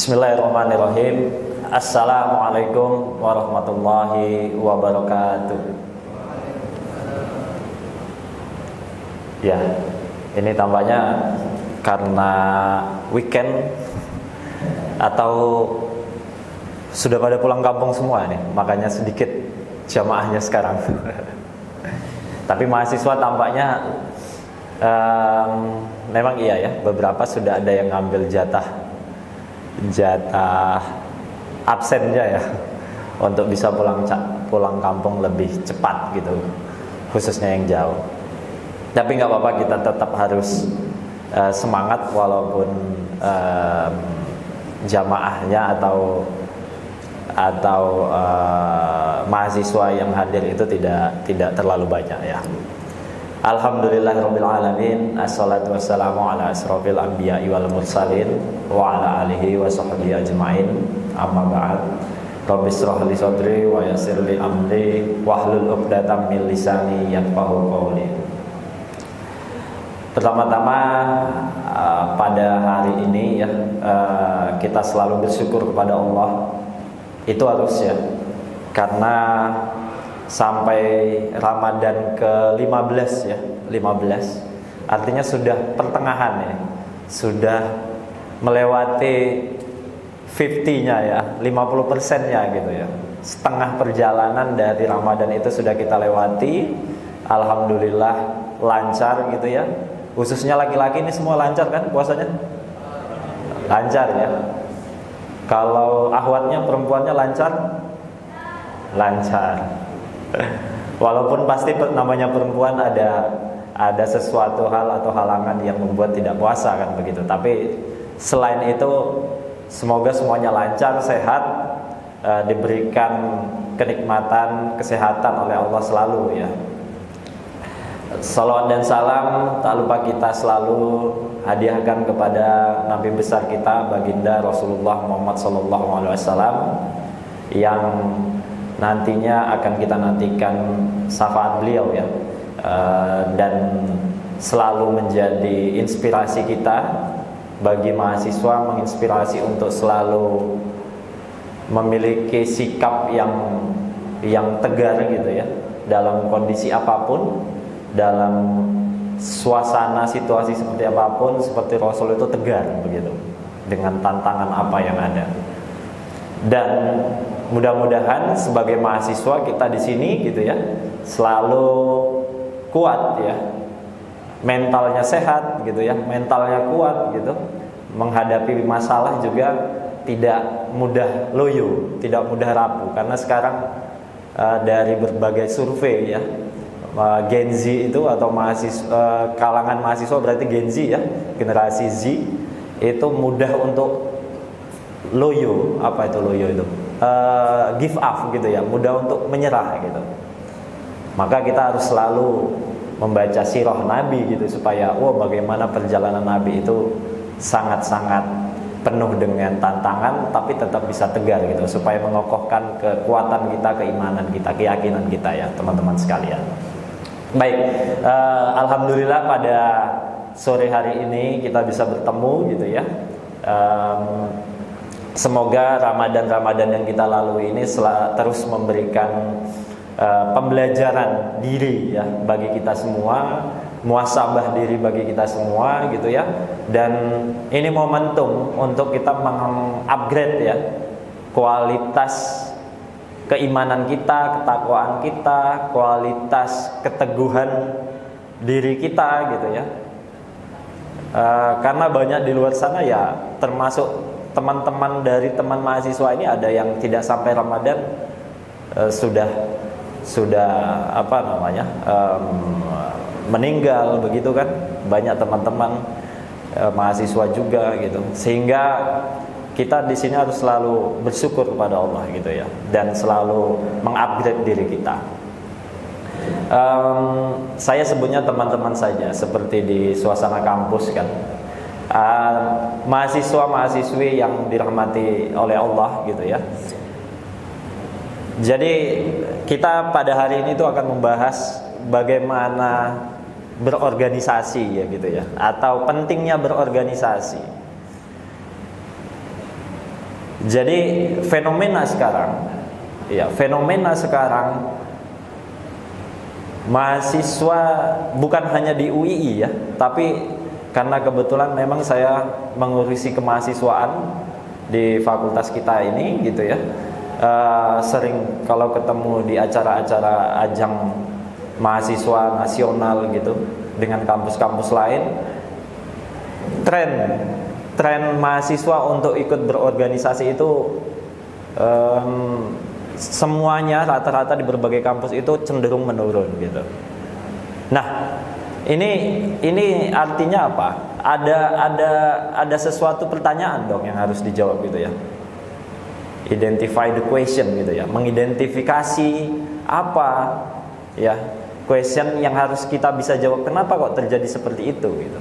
Bismillahirrahmanirrahim. Assalamualaikum warahmatullahi wabarakatuh. Ya, ini tampaknya karena weekend atau sudah pada pulang kampung semua nih, makanya sedikit jamaahnya sekarang. Tapi mahasiswa tampaknya memang iya ya, beberapa sudah ada yang ngambil jatah absennya ya, untuk bisa pulang kampung lebih cepat gitu, khususnya yang jauh. Tapi nggak apa-apa, kita tetap harus semangat walaupun jamaahnya atau mahasiswa yang hadir itu tidak terlalu banyak ya. Alhamdulillahirabbil alamin, assalatu wassalamu ala asrofil anbiya'i wal mursalin wa ala alihi wa sahbihi ajmain. Amma ba'd. Rabbi shrah li sadri wa yassir li amri wahlul 'uqdatam min lisani yafqahu qawli. Pertama-tama pada hari ini ya, kita selalu bersyukur kepada Allah. Itu harus ya, karena sampai Ramadan ke-15 ya, 15 artinya sudah pertengahan ya, sudah melewati 50-nya ya, 50%-nya gitu ya. Setengah perjalanan dari Ramadan itu sudah kita lewati. Alhamdulillah lancar gitu ya. Khususnya laki-laki ini semua lancar kan puasanya? Lancar ya. Kalau ahwatnya, perempuannya lancar? Lancar. Walaupun pasti namanya perempuan ada sesuatu hal atau halangan yang membuat tidak puasa kan begitu. Tapi selain itu semoga semuanya lancar, sehat, diberikan kenikmatan, kesehatan oleh Allah selalu ya. Salawat dan salam tak lupa kita selalu hadiahkan kepada Nabi besar kita, baginda Rasulullah Muhammad SAW, yang nantinya akan kita nantikan syafaat beliau ya, dan selalu menjadi inspirasi kita bagi mahasiswa, menginspirasi untuk selalu memiliki sikap yang tegar gitu ya, dalam kondisi apapun, dalam suasana situasi seperti apapun, seperti Rasul itu tegar begitu dengan tantangan apa yang ada. Dan mudah-mudahan sebagai mahasiswa kita di sini gitu ya, selalu kuat ya, mentalnya sehat gitu ya, mentalnya kuat gitu, menghadapi masalah juga tidak mudah loyo, tidak mudah rapuh. Karena sekarang dari berbagai survei ya, Gen Z itu atau mahasiswa, kalangan mahasiswa berarti Gen Z ya, generasi Z itu mudah untuk loyo. Apa itu loyo itu? Give up gitu ya, mudah untuk menyerah gitu. Maka kita harus selalu membaca sirah Nabi gitu, supaya bagaimana perjalanan Nabi itu sangat-sangat penuh dengan tantangan tapi tetap bisa tegar gitu, supaya mengokohkan kekuatan kita, keimanan kita, keyakinan kita ya teman-teman sekalian. Baik, alhamdulillah pada sore hari ini kita bisa bertemu gitu ya. Semoga Ramadan yang kita lalui ini terus memberikan pembelajaran diri ya bagi kita semua, muhasabah diri bagi kita semua gitu ya. Dan ini momentum untuk kita mengupgrade ya kualitas keimanan kita, ketakwaan kita, kualitas keteguhan diri kita gitu ya. Karena banyak di luar sana ya, termasuk teman-teman dari teman mahasiswa ini, ada yang tidak sampai Ramadan sudah apa namanya, meninggal begitu kan. Banyak teman-teman mahasiswa juga gitu. Sehingga kita di sini harus selalu bersyukur kepada Allah gitu ya, dan selalu mengupgrade diri kita. Saya sebutnya teman-teman saja, seperti di suasana kampus kan. Mahasiswa-mahasiswi yang dirahmati oleh Allah gitu ya. Jadi kita pada hari ini tuh akan membahas bagaimana berorganisasi ya gitu ya, atau pentingnya berorganisasi. Jadi fenomena sekarang, ya fenomena sekarang mahasiswa bukan hanya di UII ya, tapi karena kebetulan memang saya mengurusi kemahasiswaan di fakultas kita ini gitu ya, sering kalau ketemu di acara-acara ajang mahasiswa nasional gitu dengan kampus-kampus lain, tren mahasiswa untuk ikut berorganisasi itu semuanya rata-rata di berbagai kampus itu cenderung menurun gitu. Nah, ini artinya apa? Ada sesuatu pertanyaan dong yang harus dijawab gitu ya. Identify the question gitu ya. Mengidentifikasi apa ya question yang harus kita bisa jawab. Kenapa kok terjadi seperti itu gitu.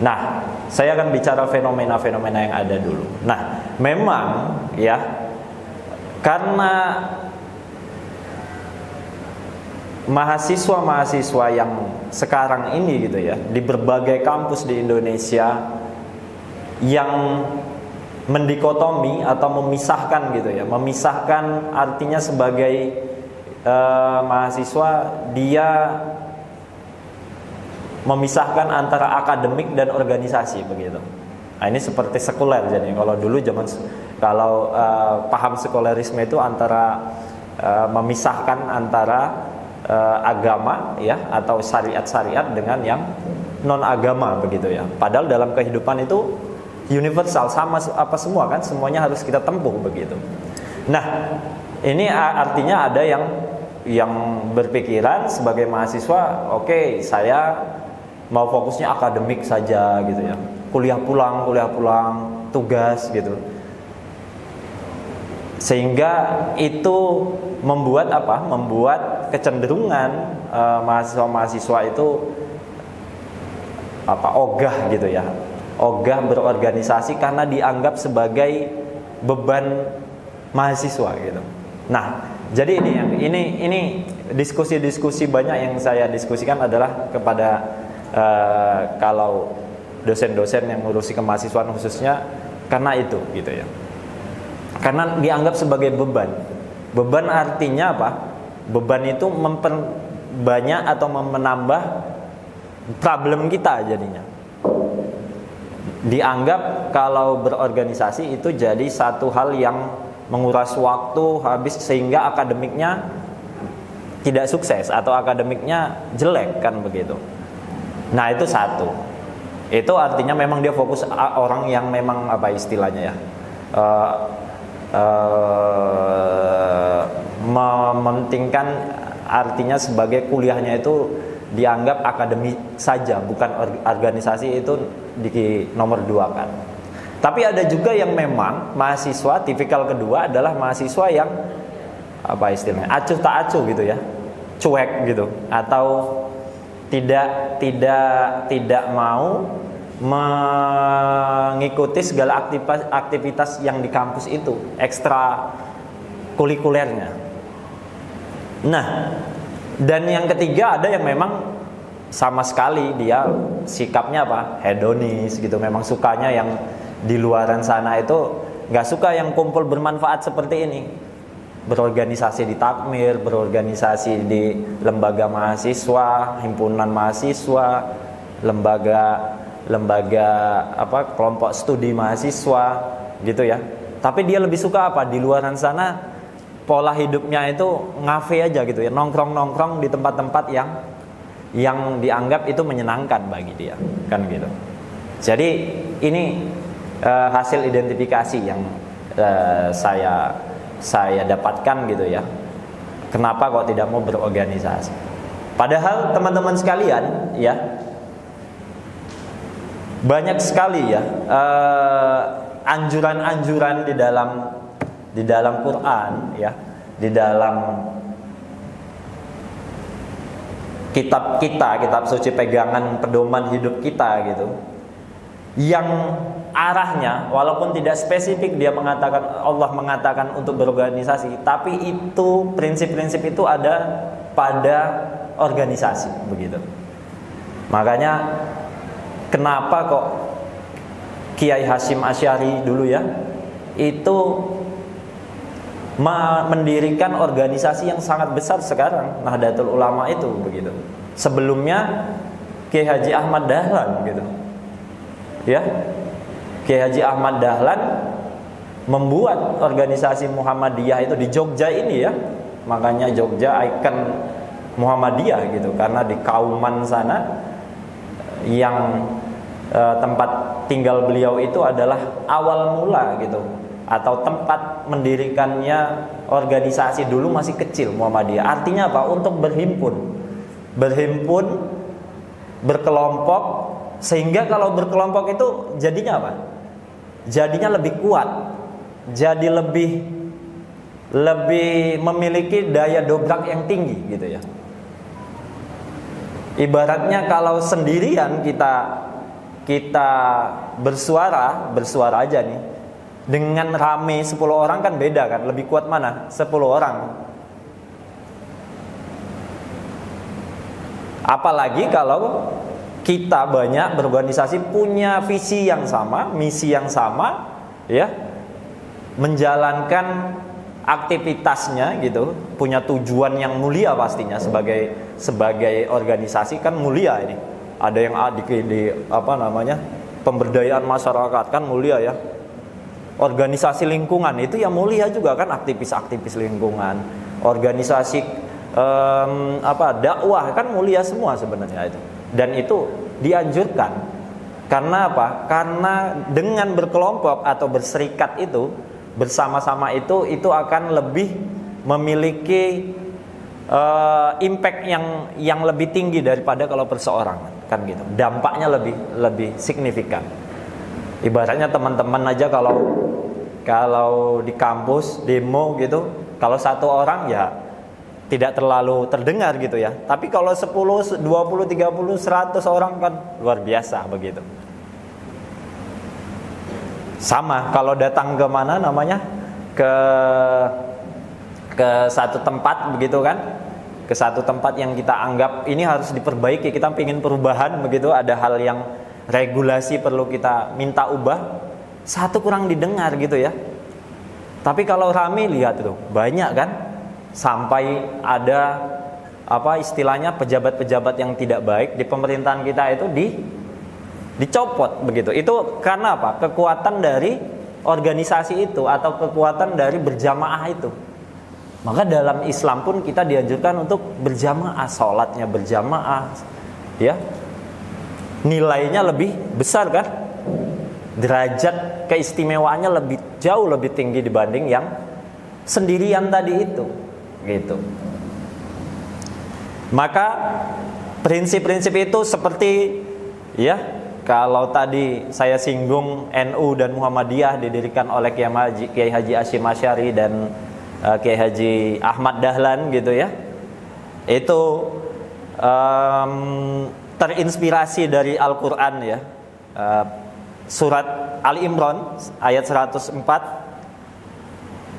Nah, saya akan bicara fenomena-fenomena yang ada dulu. Nah, memang ya, karena mahasiswa-mahasiswa yang sekarang ini gitu ya, di berbagai kampus di Indonesia yang mendikotomi atau memisahkan gitu ya, memisahkan artinya sebagai mahasiswa dia memisahkan antara akademik dan organisasi begitu. Nah, ini seperti sekuler jadi kalau dulu paham sekulerisme itu antara memisahkan antara agama ya atau syariat-syariat dengan yang non agama begitu ya. Padahal dalam kehidupan itu universal sama apa semua kan, semuanya harus kita tempuh begitu. Nah, ini artinya ada yang berpikiran sebagai mahasiswa, oke, saya mau fokusnya akademik saja gitu ya. Kuliah pulang, tugas gitu. Sehingga itu membuat apa? Membuat kecenderungan mahasiswa-mahasiswa itu ogah gitu ya. Ogah berorganisasi karena dianggap sebagai beban mahasiswa gitu. Nah, jadi ini diskusi-diskusi banyak yang saya diskusikan adalah kepada kalau dosen-dosen yang ngurusi kemahasiswaan khususnya karena itu gitu ya. Karena dianggap sebagai beban. Beban artinya apa? Beban itu memperbanyak atau menambah problem kita jadinya. Dianggap kalau berorganisasi itu jadi satu hal yang menguras waktu habis sehingga akademiknya tidak sukses atau akademiknya jelek kan begitu. Nah, itu satu. Itu artinya memang dia fokus orang yang memang apa istilahnya ya, mementingkan artinya sebagai kuliahnya itu dianggap akademik saja, bukan organisasi itu di nomor 2 kan. Tapi ada juga yang memang mahasiswa tipikal kedua adalah mahasiswa yang apa istilahnya acuh tak acuh gitu ya, cuek gitu atau tidak mau mengikuti segala aktivitas yang di kampus itu, ekstra kulikulernya. Nah, dan yang ketiga ada yang memang sama sekali dia sikapnya apa? Hedonis gitu, memang sukanya yang di luaran sana itu, nggak suka yang kumpul bermanfaat seperti ini. Berorganisasi di takmir, berorganisasi di lembaga mahasiswa, himpunan mahasiswa, lembaga kelompok studi mahasiswa gitu ya. Tapi dia lebih suka apa? Di luaran sana pola hidupnya itu ngafe aja gitu ya, nongkrong di tempat-tempat yang dianggap itu menyenangkan bagi dia, kan gitu. Jadi ini hasil identifikasi yang saya dapatkan gitu ya. Kenapa kok tidak mau berorganisasi? Padahal teman-teman sekalian ya, banyak sekali ya anjuran-anjuran di dalam Quran ya, di dalam kitab suci pegangan pedoman hidup kita gitu, yang arahnya walaupun tidak spesifik Allah mengatakan untuk berorganisasi, tapi itu prinsip-prinsip itu ada pada organisasi begitu. Makanya kenapa kok Kiai Hasyim Asy'ari dulu ya itu mendirikan organisasi yang sangat besar sekarang, Nahdlatul Ulama itu begitu. Sebelumnya Kiai Haji Ahmad Dahlan gitu. Ya. Kiai Haji Ahmad Dahlan membuat organisasi Muhammadiyah itu di Jogja ini ya. Makanya Jogja ikon Muhammadiyah gitu, karena di Kauman sana yang tempat tinggal beliau itu adalah awal mula gitu, atau tempat mendirikannya organisasi dulu masih kecil Muhammadiyah. Artinya apa? Untuk berhimpun, berkelompok, sehingga kalau berkelompok itu jadinya apa? Jadinya lebih kuat, jadi lebih memiliki daya dobrak yang tinggi gitu ya. Ibaratnya kalau sendirian kita bersuara aja nih, dengan rame 10 orang kan beda kan, lebih kuat mana? 10 orang. Apalagi kalau kita banyak berorganisasi, punya visi yang sama, misi yang sama, ya, menjalankan aktivitasnya gitu, punya tujuan yang mulia pastinya. Sebagai organisasi kan mulia ini. Ada yang di apa namanya, pemberdayaan masyarakat kan mulia ya. Organisasi lingkungan itu yang mulia juga kan, aktivis lingkungan. Organisasi dakwah kan mulia semua sebenarnya itu. Dan itu dianjurkan. Karena apa? Karena dengan berkelompok atau berserikat itu, bersama-sama itu akan lebih memiliki impact yang lebih tinggi daripada kalau perseorangan kan gitu. Dampaknya lebih signifikan. Ibaratnya teman-teman aja kalau di kampus demo gitu, kalau 1 orang ya tidak terlalu terdengar gitu ya. Tapi kalau 10, 20, 30, 100 orang kan luar biasa begitu. Sama kalau datang ke mana namanya, ke satu tempat begitu kan, ke satu tempat yang kita anggap ini harus diperbaiki, kita ingin perubahan begitu, ada hal yang regulasi perlu kita minta ubah, satu kurang didengar gitu ya. Tapi kalau rame lihat tuh banyak kan, sampai ada apa istilahnya, pejabat-pejabat yang tidak baik di pemerintahan kita itu dicopot begitu. Itu karena apa? Kekuatan dari organisasi itu atau kekuatan dari berjamaah itu. Maka dalam Islam pun kita dianjurkan untuk berjamaah, sholatnya berjamaah, ya. Nilainya lebih besar kan? Derajat keistimewaannya jauh lebih tinggi dibanding yang sendirian tadi itu, gitu. Maka prinsip-prinsip itu seperti ya, kalau tadi saya singgung NU dan Muhammadiyah didirikan oleh Kiai Haji Hasyim Asy'ari dan Kiai Haji Ahmad Dahlan gitu ya. Itu terinspirasi dari Al-Qur'an ya. Surat Ali Imran ayat 104.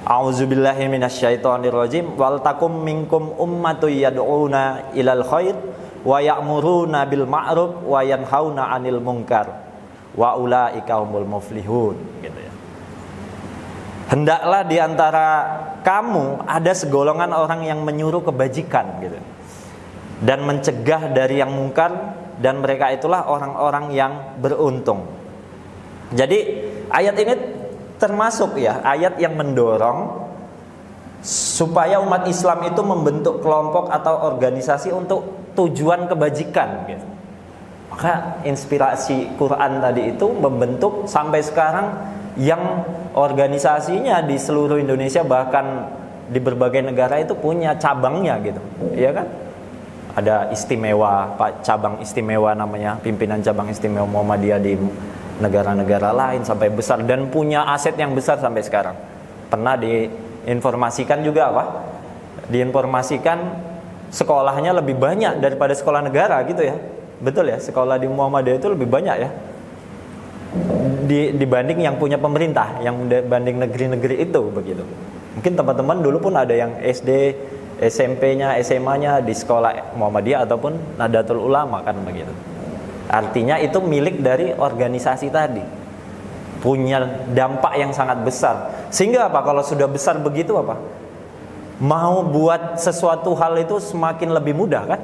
A'udzubillahi minasyaitonirrajim. Wal takum minkum ummatun yad'una ilal khair wa ya'muruna bil ma'ruf wa yanhauna 'anil munkar wa ulaika humul muflihun gitu ya. Hendaklah di antara kamu ada segolongan orang yang menyuruh kebajikan gitu, dan mencegah dari yang mungkar, dan mereka itulah orang-orang yang beruntung. Jadi ayat ini termasuk ya ayat yang mendorong supaya umat Islam itu membentuk kelompok atau organisasi untuk tujuan kebajikan gitu. Maka inspirasi Quran tadi itu membentuk sampai sekarang yang organisasinya di seluruh Indonesia, bahkan di berbagai negara itu punya cabangnya gitu, iya kan? Ada istimewa, cabang istimewa namanya, pimpinan cabang istimewa Muhammadiyah di negara-negara lain sampai besar, dan punya aset yang besar sampai sekarang. Pernah diinformasikan juga apa? Diinformasikan sekolahnya lebih banyak daripada sekolah negara gitu ya. Betul ya, sekolah di Muhammadiyah itu lebih banyak ya dibanding yang punya pemerintah, yang dibanding negeri-negeri itu begitu. Mungkin teman-teman dulu pun ada yang SD, SMP-nya, SMA-nya di sekolah Muhammadiyah ataupun Nahdlatul Ulama kan begitu. Artinya itu milik dari organisasi tadi. punya dampak yang sangat besar. Sehingga apa? Kalau sudah besar begitu apa? Mau buat sesuatu hal itu semakin lebih mudah kan?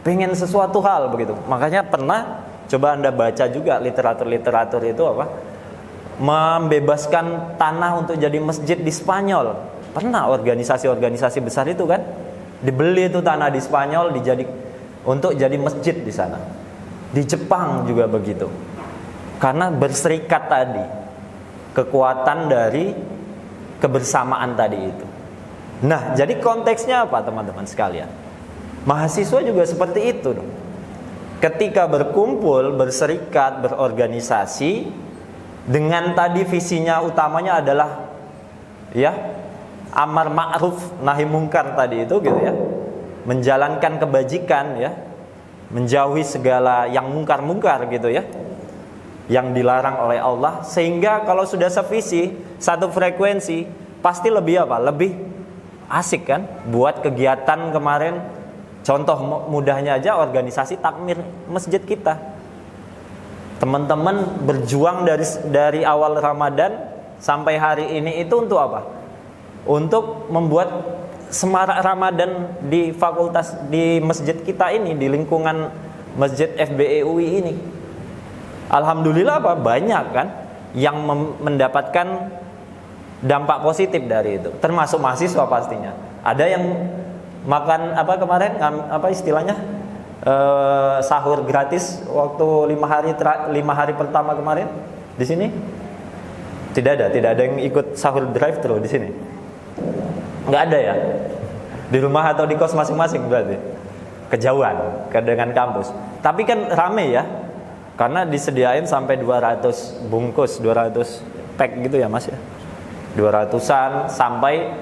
Pengen sesuatu hal begitu. Makanya pernah coba Anda baca juga literatur itu apa? Membebaskan tanah untuk jadi masjid di Spanyol. Pernah organisasi-organisasi besar itu kan? Dibeli itu tanah di Spanyol untuk jadi masjid di sana. Di Jepang juga begitu. Karena berserikat tadi, kekuatan dari kebersamaan tadi itu. Nah, jadi konteksnya apa teman-teman sekalian? Mahasiswa juga seperti itu dong. Ketika berkumpul, berserikat, berorganisasi, dengan tadi visinya utamanya adalah ya amar ma'ruf nahi mungkar tadi itu gitu ya, menjalankan kebajikan ya, menjauhi segala yang mungkar-mungkar gitu ya, yang dilarang oleh Allah. Sehingga kalau sudah sevisi, satu frekuensi, pasti lebih apa? Lebih asik kan buat kegiatan kemarin. Contoh mudahnya aja organisasi takmir masjid kita. Teman-teman berjuang dari awal Ramadan sampai hari ini itu untuk apa? Untuk membuat semarak Ramadan di fakultas, di masjid kita ini, di lingkungan Masjid FBE UI ini. Alhamdulillah apa? Banyak kan yang mendapatkan dampak positif dari itu, termasuk mahasiswa pastinya. Ada yang makan apa kemarin, apa istilahnya, sahur gratis waktu 5 hari pertama kemarin di sini. Tidak ada yang ikut sahur drive thru di sini. Nggak ada ya? Di rumah atau di kos masing-masing berarti. Kejauhan dengan kampus. Tapi kan rame ya. Karena disediain sampai 200 bungkus, 200 pack gitu ya Mas ya. 200-an sampai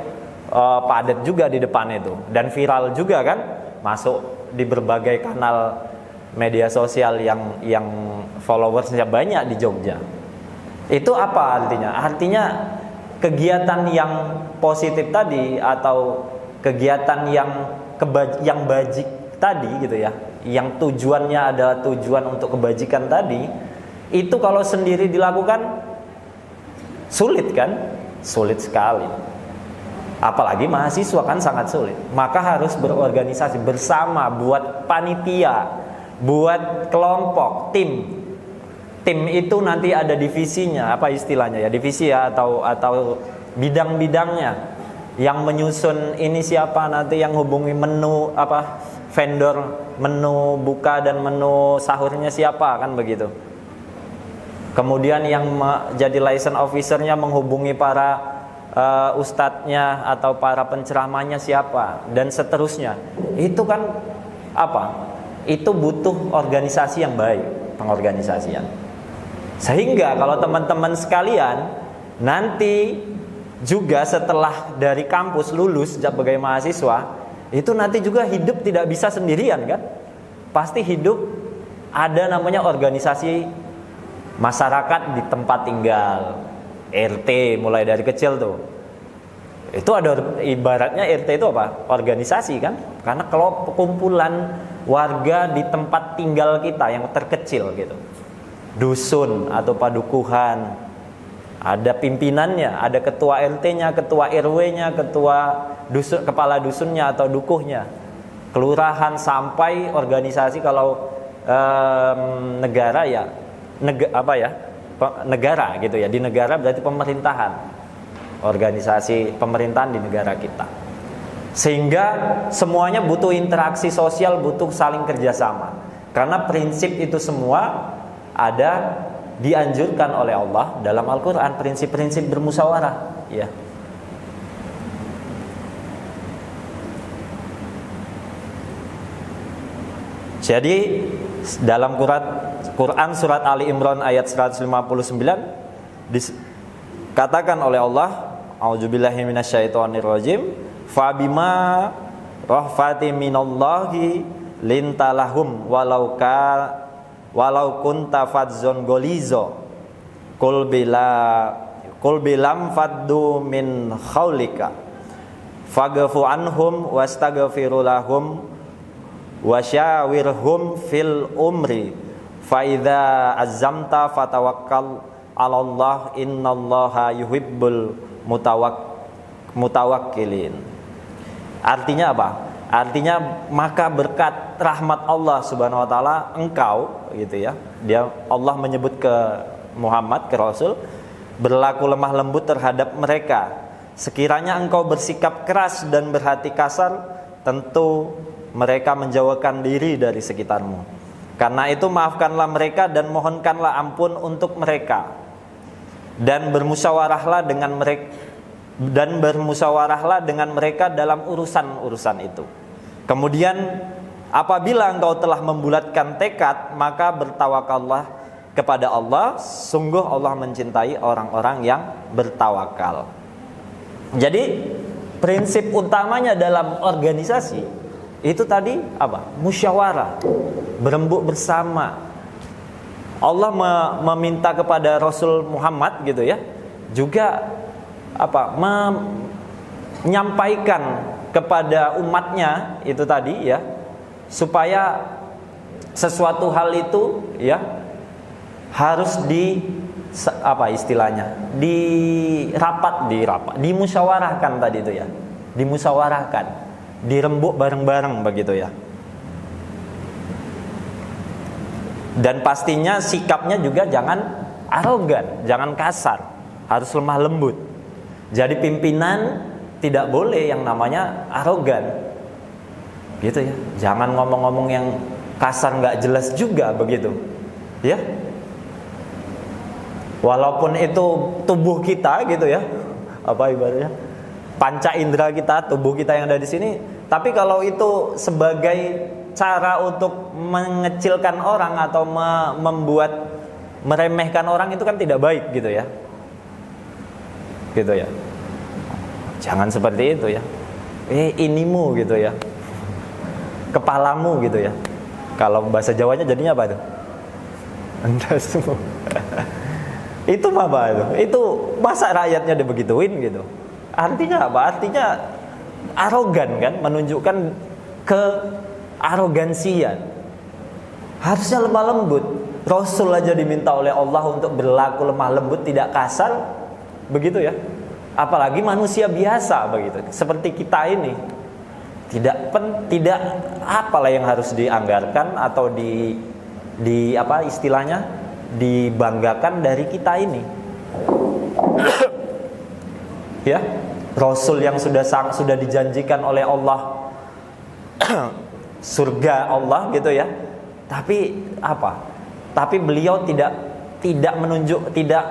padat juga di depan itu. Dan viral juga kan, masuk di berbagai kanal media sosial yang followersnya banyak di Jogja. Itu apa artinya? Artinya kegiatan yang positif tadi atau kegiatan yang bajik tadi gitu ya, yang tujuannya adalah tujuan untuk kebajikan tadi, itu kalau sendiri dilakukan sulit kan? Sulit sekali. Apalagi mahasiswa kan sangat sulit. Maka harus berorganisasi bersama, buat panitia, buat kelompok, tim. Tim itu nanti ada divisinya, apa istilahnya ya, divisi ya, atau bidang-bidangnya. Yang menyusun ini siapa, nanti yang hubungi menu apa, vendor menu buka dan menu sahurnya siapa, kan begitu. Kemudian yang jadi license officernya menghubungi para ustadznya atau para penceramahnya siapa, dan seterusnya. Itu kan apa? Itu butuh organisasi yang baik, pengorganisasian. Sehingga kalau teman-teman sekalian nanti juga setelah dari kampus lulus sebagai mahasiswa, itu nanti juga hidup tidak bisa sendirian kan? Pasti hidup ada namanya organisasi masyarakat di tempat tinggal, RT mulai dari kecil tuh. Itu ada ibaratnya RT itu apa? Organisasi kan? Karena kalau kumpulan warga di tempat tinggal kita yang terkecil gitu. Dusun atau padukuhan, ada pimpinannya, ada ketua RT-nya, ketua RW-nya, ketua dusun, kepala dusunnya atau dukuhnya, kelurahan, sampai organisasi kalau negara ya. Negara gitu ya. Di negara berarti pemerintahan, organisasi pemerintahan di negara kita. Sehingga semuanya butuh interaksi sosial, butuh saling kerjasama. Karena prinsip itu semua ada dianjurkan oleh Allah dalam Al-Quran, prinsip-prinsip bermusyawarah ya. Jadi dalam Quran surat Ali Imran ayat 159 dikatakan oleh Allah, a'udzubillahi minasyaitonirrajim, fabima rahfati minallahi lintalahum walau kunta fadzon golizo kul bilam faddu min khawlika faghfu anhum wastaghfiru lahum wasyawirhum fil umri fa idza azamta fatawakkal 'alallah innallaha yuhibbul mutawakkilin. Artinya apa? Artinya maka berkat rahmat Allah Subhanahu wa taala engkau gitu ya. Allah menyebut ke Muhammad, ke Rasul, berlaku lemah lembut terhadap mereka. Sekiranya engkau bersikap keras dan berhati kasar, tentu mereka menjauhkan diri dari sekitarmu. Karena itu maafkanlah mereka dan mohonkanlah ampun untuk mereka. Dan bermusyawarahlah dengan mereka dalam urusan-urusan itu. Kemudian apabila engkau telah membulatkan tekad, maka bertawakallah kepada Allah. Sungguh Allah mencintai orang-orang yang bertawakal. Jadi prinsip utamanya dalam organisasi itu tadi apa? Musyawarah, berembuk bersama. Allah meminta kepada Rasul Muhammad gitu ya, juga apa? Menyampaikan kepada umatnya itu tadi ya, supaya sesuatu hal itu ya harus dimusyawarahkan tadi itu ya, dimusyawarahkan, dirembuk bareng-bareng begitu ya. Dan pastinya sikapnya juga jangan arogan, jangan kasar, harus lemah lembut. Jadi pimpinan tidak boleh yang namanya arogan, gitu ya. Jangan ngomong-ngomong yang kasar nggak jelas juga begitu, ya. Walaupun itu tubuh kita gitu ya, apa ibaratnya panca indera kita, tubuh kita yang ada di sini. Tapi kalau itu sebagai cara untuk mengecilkan orang atau meremehkan orang, itu kan tidak baik gitu ya, gitu ya. Jangan seperti itu ya. Inimu gitu ya, kepalamu gitu ya. Kalau bahasa Jawanya jadinya apa itu? Endasmu. Itu apa itu? Itu masa rakyatnya dibegituin gitu. Artinya apa? Artinya arogan kan, menunjukkan kearogansian. Harusnya lemah lembut. Rasul aja diminta oleh Allah untuk berlaku lemah lembut, tidak kasar, begitu ya. Apalagi manusia biasa begitu, seperti kita ini. Tidak apalah yang harus dianggarkan atau di apa istilahnya, dibanggakan dari kita ini. Ya, Rasul yang sudah dijanjikan oleh Allah surga Allah gitu ya. Tapi apa? Tapi beliau tidak menunjuk, tidak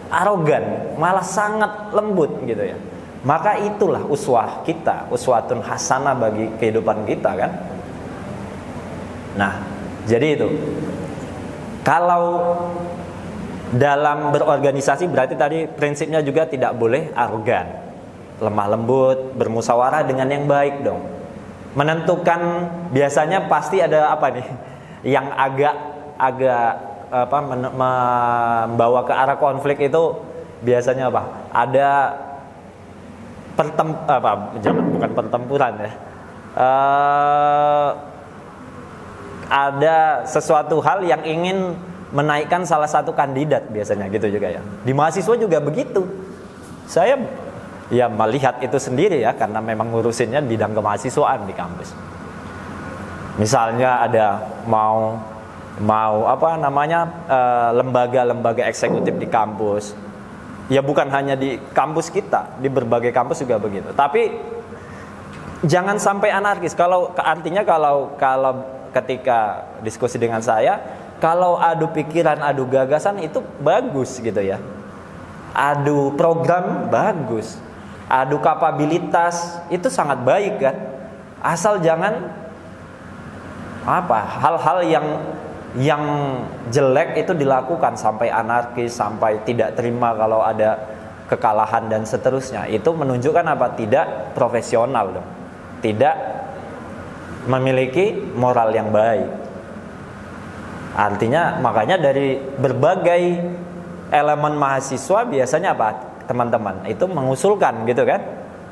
arogan, malah sangat lembut gitu ya. Maka itulah uswah kita, uswatun hasanah bagi kehidupan kita kan. Nah, jadi itu. Kalau dalam berorganisasi berarti tadi prinsipnya juga tidak boleh arogan, lemah lembut, bermusyawarah dengan yang baik dong. Menentukan biasanya pasti ada apa nih yang agak apa membawa ke arah konflik itu biasanya apa? Ada bukan pertempuran ya. Ada sesuatu hal yang ingin menaikkan salah satu kandidat biasanya gitu juga ya. Di mahasiswa juga begitu. Saya ya melihat itu sendiri ya, karena memang ngurusinnya bidang kemahasiswaan di kampus. Misalnya ada mau apa namanya lembaga-lembaga eksekutif di kampus. Ya bukan hanya di kampus kita, di berbagai kampus juga begitu. Tapi jangan sampai anarkis. Artinya kalau ketika diskusi dengan saya, kalau adu pikiran, adu gagasan itu bagus gitu ya. Adu program bagus. Adu kapabilitas itu sangat baik kan. Asal jangan hal-hal yang jelek itu dilakukan sampai anarkis, sampai tidak terima kalau ada kekalahan dan seterusnya. Itu menunjukkan apa? Tidak profesional dong. Tidak memiliki moral yang baik. Artinya makanya dari berbagai elemen mahasiswa biasanya apa? Teman-teman itu mengusulkan gitu kan?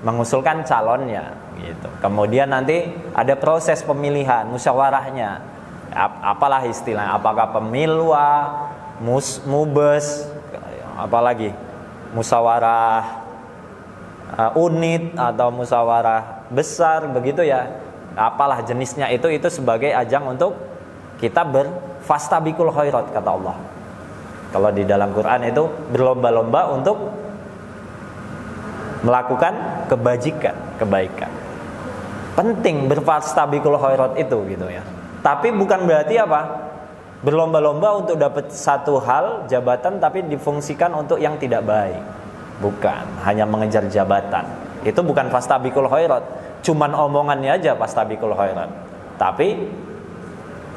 Mengusulkan calonnya gitu. Kemudian nanti ada proses pemilihan, musyawarahnya. Apalah istilahnya, apakah pemilwa, mubes, apalagi musyawarah unit atau musyawarah besar begitu ya, apalah jenisnya itu sebagai ajang untuk kita berfastabiqul khairat kata Allah. Kalau di dalam Quran itu berlomba-lomba untuk melakukan kebaikan. Penting berfastabiqul khairat itu gitu ya. Tapi bukan berarti apa? Berlomba-lomba untuk dapat satu hal jabatan tapi difungsikan untuk yang tidak baik. Bukan, hanya mengejar jabatan. Itu bukan fastabiqul khairat. Cuman omongannya aja fastabiqul khairat. Tapi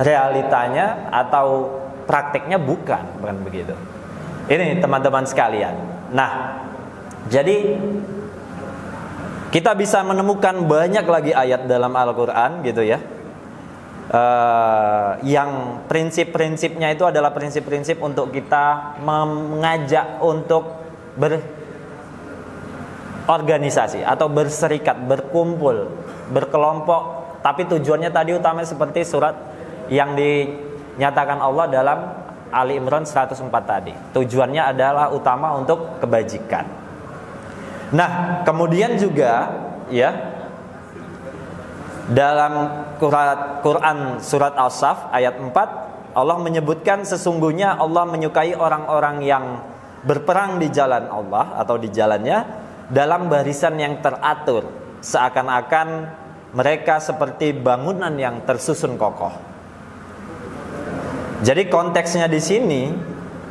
realitanya atau prakteknya bukan begitu. Ini teman-teman sekalian. Nah, jadi kita bisa menemukan banyak lagi ayat dalam Al-Quran gitu ya, yang prinsip-prinsipnya itu adalah prinsip-prinsip untuk kita mengajak untuk berorganisasi atau berserikat, berkumpul, berkelompok. Tapi tujuannya tadi utamanya seperti surat yang dinyatakan Allah dalam Ali Imran 104 tadi. Tujuannya adalah utama untuk kebajikan. Nah, kemudian juga ya dalam Quran surat As-Saff ayat 4 Allah menyebutkan sesungguhnya Allah menyukai orang-orang yang berperang di jalan Allah atau di jalannya dalam barisan yang teratur, seakan-akan mereka seperti bangunan yang tersusun kokoh. Jadi konteksnya di sini,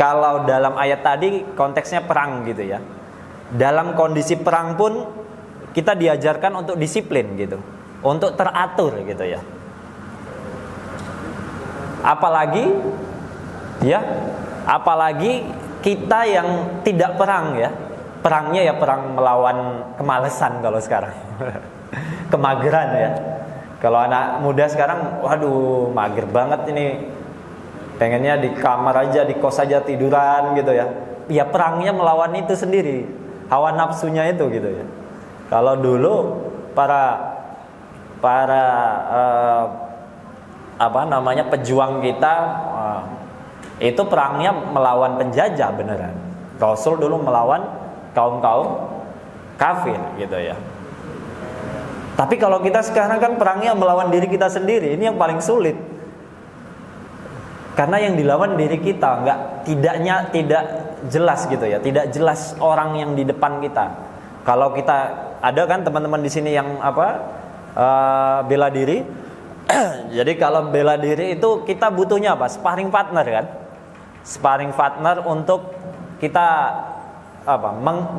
kalau dalam ayat tadi konteksnya perang gitu ya. Dalam kondisi perang pun kita diajarkan untuk disiplin gitu, untuk teratur gitu ya. Apalagi kita yang tidak perang ya. Perangnya ya perang melawan kemalesan kalau sekarang. Kemageran ya. Kalau anak muda sekarang, waduh mager banget ini. Pengennya di kamar aja, di kos aja tiduran gitu ya. Ya perangnya melawan itu sendiri, hawa nafsunya itu gitu ya. Kalau dulu para pejuang kita itu perangnya melawan penjajah beneran. Rasul dulu melawan kaum-kaum kafir gitu ya. Tapi kalau kita sekarang kan perangnya melawan diri kita sendiri. Ini yang paling sulit. Karena yang dilawan diri kita, tidak jelas gitu ya, tidak jelas orang yang di depan kita. Kalau kita ada kan teman-teman di sini yang bela diri. Jadi kalau bela diri itu kita butuhnya apa? Sparring partner kan? Sparring partner untuk kita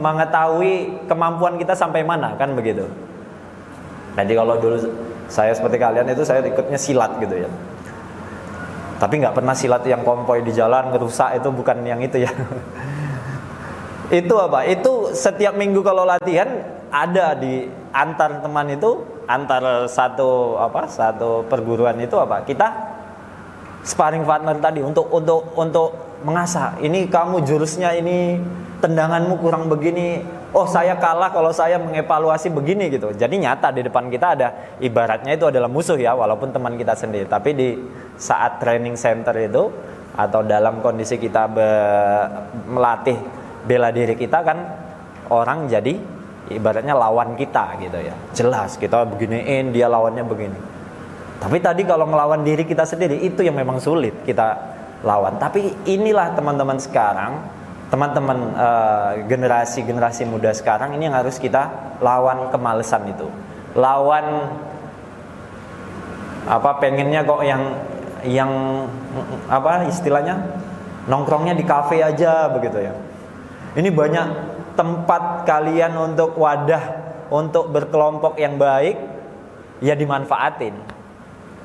mengetahui kemampuan kita sampai mana kan begitu. Jadi kalau dulu saya seperti kalian itu saya ikutnya silat gitu ya. Tapi nggak pernah silat yang konvoy di jalan ngerusak, itu bukan yang itu ya. Itu apa? Itu setiap minggu kalau latihan ada di antar teman itu, antar satu perguruan itu kita sparring partner tadi untuk mengasah. Ini kamu jurusnya ini, tendanganmu kurang begini. Oh saya kalah kalau saya mengevaluasi begini gitu. Jadi nyata di depan kita ada, ibaratnya itu adalah musuh ya, walaupun teman kita sendiri. Tapi di saat training center itu atau dalam kondisi kita melatih bela diri kita kan, orang jadi ibaratnya lawan kita gitu ya. Jelas kita beginiin, dia lawannya begini. Tapi tadi kalau melawan diri kita sendiri itu yang memang sulit kita lawan. Tapi inilah teman-teman sekarang, teman-teman generasi muda sekarang ini yang harus kita lawan kemalesan itu. Lawan pengennya kok yang istilahnya nongkrongnya di kafe aja begitu ya. Ini banyak tempat kalian untuk wadah untuk berkelompok yang baik, ya dimanfaatin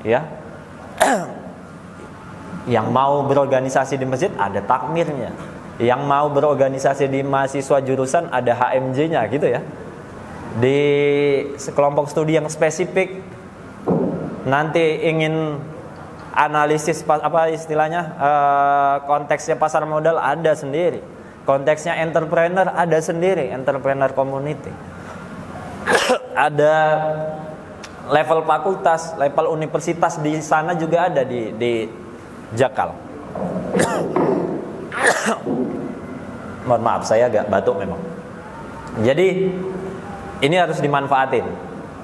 ya. Yang mau berorganisasi di masjid ada takmirnya, yang mau berorganisasi di mahasiswa jurusan ada HMJ-nya gitu ya. Di kelompok studi yang spesifik nanti ingin analisis konteksnya pasar modal ada sendiri, konteksnya entrepreneur ada sendiri, entrepreneur community. Ada level fakultas, level universitas di sana juga ada di Jakal. Mohon maaf, saya agak batuk memang. Jadi ini harus dimanfaatin.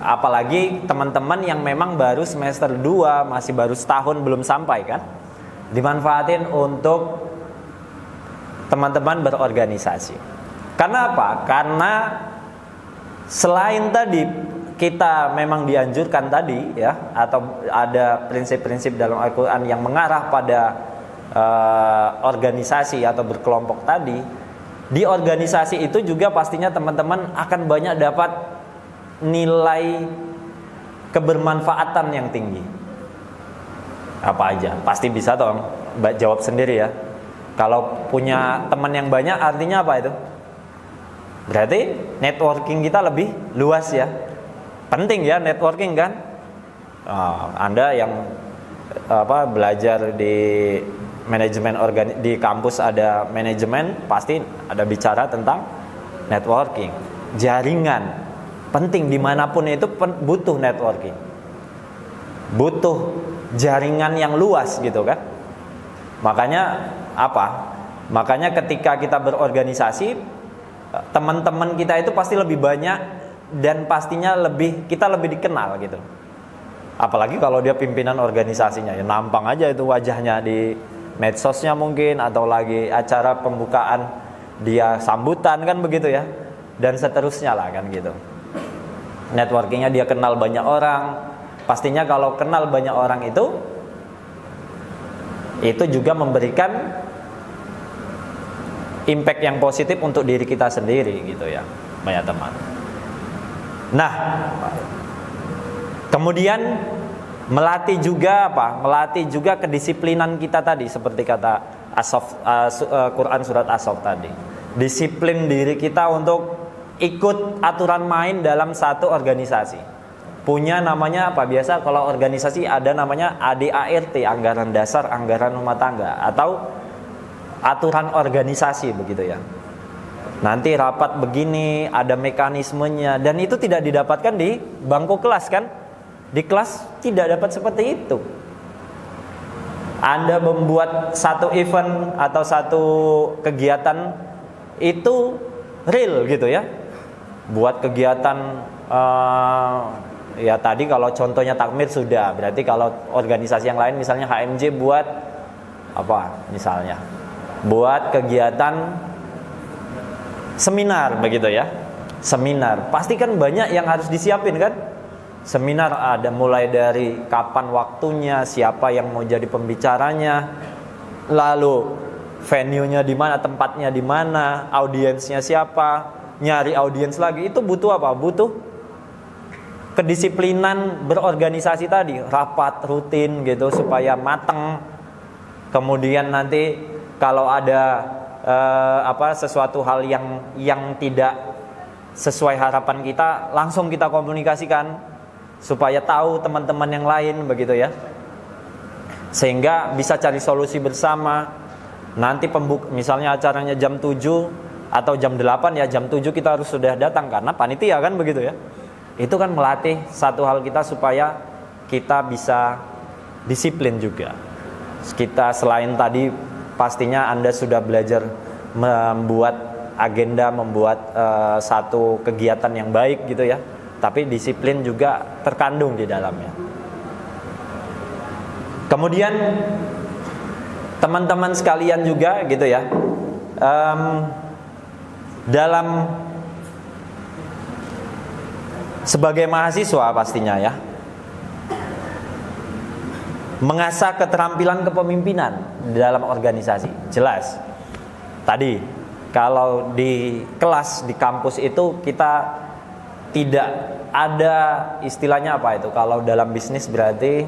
Apalagi teman-teman yang memang baru semester 2, masih baru setahun belum sampai kan. Dimanfaatin untuk teman-teman berorganisasi. Karena apa? Karena selain tadi kita memang dianjurkan tadi ya, atau ada prinsip-prinsip dalam Al-Quran yang mengarah pada organisasi atau berkelompok tadi, di organisasi itu juga pastinya teman-teman akan banyak dapat nilai kebermanfaatan yang tinggi. Apa aja? Pasti bisa dong jawab sendiri ya. Kalau punya teman yang banyak artinya apa itu? Berarti networking kita lebih luas ya. Penting ya networking kan? Anda yang belajar di manajemen di kampus ada manajemen, pasti ada bicara tentang networking, jaringan. Penting dimanapun itu butuh networking, butuh jaringan yang luas gitu kan. Makanya apa? Makanya ketika kita berorganisasi, teman-teman kita itu pasti lebih banyak dan pastinya kita lebih dikenal gitu. Apalagi kalau dia pimpinan organisasinya, ya nampang aja itu wajahnya di medsosnya mungkin, atau lagi acara pembukaan dia sambutan kan begitu ya, dan seterusnya lah kan gitu. Networkingnya dia kenal banyak orang. Pastinya kalau kenal banyak orang itu juga memberikan impact yang positif untuk diri kita sendiri gitu ya, banyak teman. Nah, kemudian melatih juga apa? Melatih juga kedisiplinan kita tadi, seperti kata Quran surat As-Saff tadi. Disiplin diri kita untuk ikut aturan main dalam satu organisasi. Punya namanya apa? Biasa kalau organisasi ada namanya ADART, anggaran dasar, anggaran rumah tangga, atau aturan organisasi begitu ya. Nanti rapat begini, ada mekanismenya, dan itu tidak didapatkan di bangku kelas kan? Di kelas tidak dapat seperti itu. Anda membuat satu event atau satu kegiatan itu real gitu ya. Buat kegiatan ya tadi kalau contohnya takmir sudah, berarti kalau organisasi yang lain misalnya HMJ buat apa misalnya? Buat kegiatan seminar begitu ya. Seminar, pasti kan banyak yang harus disiapin kan? Seminar ada mulai dari kapan waktunya, siapa yang mau jadi pembicaranya, lalu venue-nya di mana, tempatnya di mana, audiensnya siapa, nyari audiens lagi. Itu butuh apa? Butuh kedisiplinan berorganisasi tadi, rapat rutin gitu supaya mateng. Kemudian nanti kalau ada sesuatu hal yang tidak sesuai harapan kita, langsung kita komunikasikan supaya tahu teman-teman yang lain begitu ya, sehingga bisa cari solusi bersama. Nanti misalnya acaranya jam 7 atau jam 8 ya, jam 7 kita harus sudah datang karena panitia kan begitu ya. Itu kan melatih satu hal kita supaya kita bisa disiplin juga. Kita selain tadi pastinya Anda sudah belajar membuat agenda, membuat satu kegiatan yang baik gitu ya, tapi disiplin juga terkandung di dalamnya. Kemudian teman-teman sekalian juga gitu ya, dalam sebagai mahasiswa pastinya ya, mengasah keterampilan kepemimpinan di dalam organisasi. Jelas tadi kalau di kelas, di kampus itu kita tidak ada istilahnya apa itu, kalau dalam bisnis berarti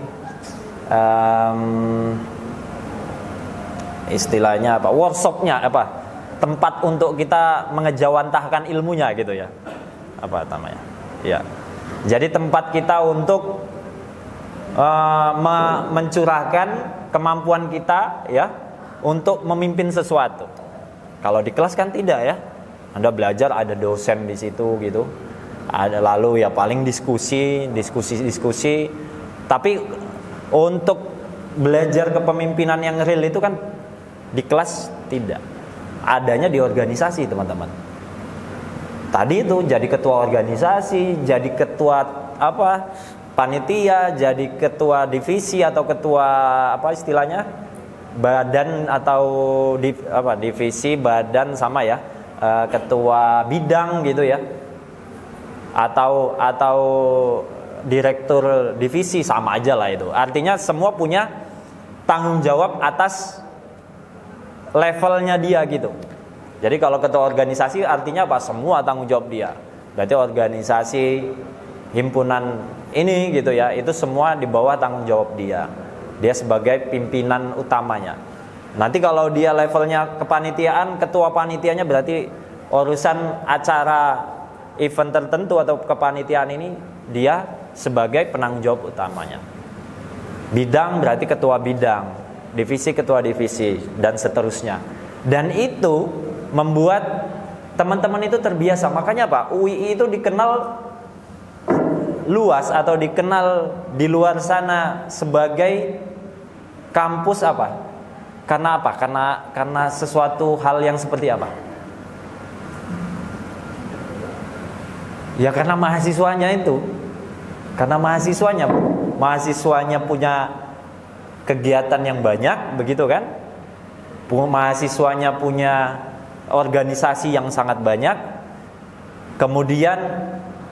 istilahnya apa, workshopnya apa, tempat untuk kita mengejawantahkan ilmunya gitu ya, apa namanya ya. Jadi tempat kita untuk mencurahkan kemampuan kita ya untuk memimpin sesuatu. Kalau di kelas kan tidak ya, Anda belajar ada dosen di situ gitu, ada lalu ya paling diskusi. Tapi untuk belajar kepemimpinan yang real itu kan di kelas tidak. adanya di organisasi, teman-teman. Tadi itu jadi ketua organisasi, jadi ketua panitia, jadi ketua divisi atau ketua istilahnya badan atau divisi, badan sama ya, ketua bidang gitu ya, atau direktur divisi, sama aja lah itu. Artinya semua punya tanggung jawab atas levelnya dia gitu. Jadi kalau ketua organisasi artinya apa? Semua tanggung jawab dia. Berarti organisasi, himpunan ini gitu ya, itu semua di bawah tanggung jawab dia. Dia sebagai pimpinan utamanya. Nanti kalau dia levelnya kepanitiaan, ketua panitianya berarti urusan acara event tertentu atau kepanitiaan ini dia sebagai penanggung jawab utamanya. Bidang berarti ketua bidang, divisi ketua divisi, dan seterusnya. Dan itu membuat teman-teman itu terbiasa. Makanya Pak, UII itu dikenal luas atau dikenal di luar sana sebagai kampus apa? Karena apa? Karena sesuatu hal yang seperti apa? Ya karena mahasiswanya itu. Karena mahasiswanya punya kegiatan yang banyak, begitu kan? Mahasiswanya punya organisasi yang sangat banyak. Kemudian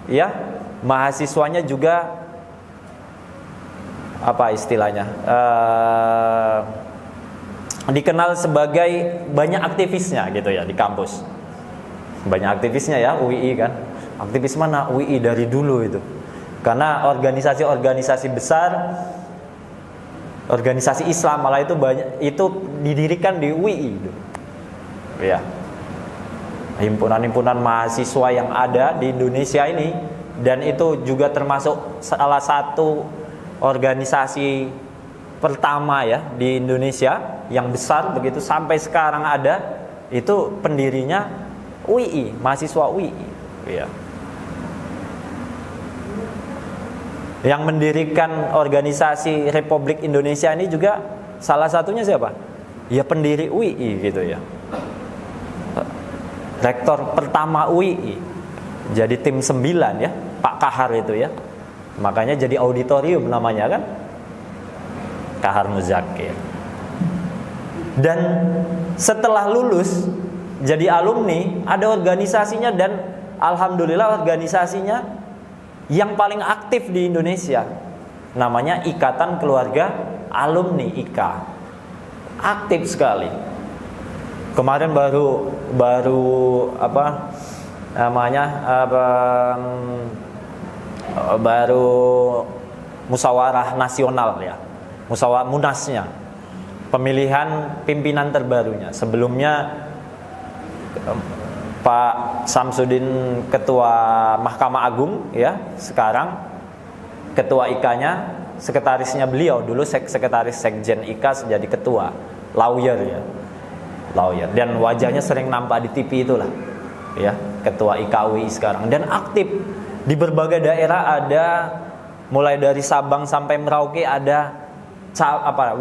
ya, mahasiswanya juga apa istilahnya? Dikenal sebagai banyak aktivisnya gitu ya di kampus. Banyak aktivisnya ya UII kan. Aktivis mana? UII dari dulu itu. Karena organisasi-organisasi besar, organisasi Islam malah itu banyak, itu didirikan di UII gitu. Ya. Himpunan-himpunan mahasiswa yang ada di Indonesia ini, dan itu juga termasuk salah satu organisasi pertama ya di Indonesia yang besar begitu, sampai sekarang ada, itu pendirinya UII, mahasiswa UII ya. Yang mendirikan organisasi Republik Indonesia ini juga salah satunya siapa? Ya pendiri UII gitu ya. Rektor pertama UII. Jadi tim 9 ya, Pak Kahar itu ya. Makanya jadi auditorium namanya kan, Kahar Muzakir. Dan setelah lulus jadi alumni, ada organisasinya, dan alhamdulillah organisasinya yang paling aktif di Indonesia. Namanya Ikatan Keluarga Alumni IKA. Aktif sekali. Kemarin baru baru musyawarah nasional ya, musyawarah munasnya, pemilihan pimpinan terbarunya. Sebelumnya Pak Samsudin ketua Mahkamah Agung ya, sekarang ketua IKA-nya, sekretarisnya beliau dulu sekretaris Sekjen IKA jadi ketua, lawyer ya. Lawyer, dan wajahnya sering nampak di TV itulah ya, ketua IKWI sekarang, dan aktif di berbagai daerah. Ada mulai dari Sabang sampai Merauke, ada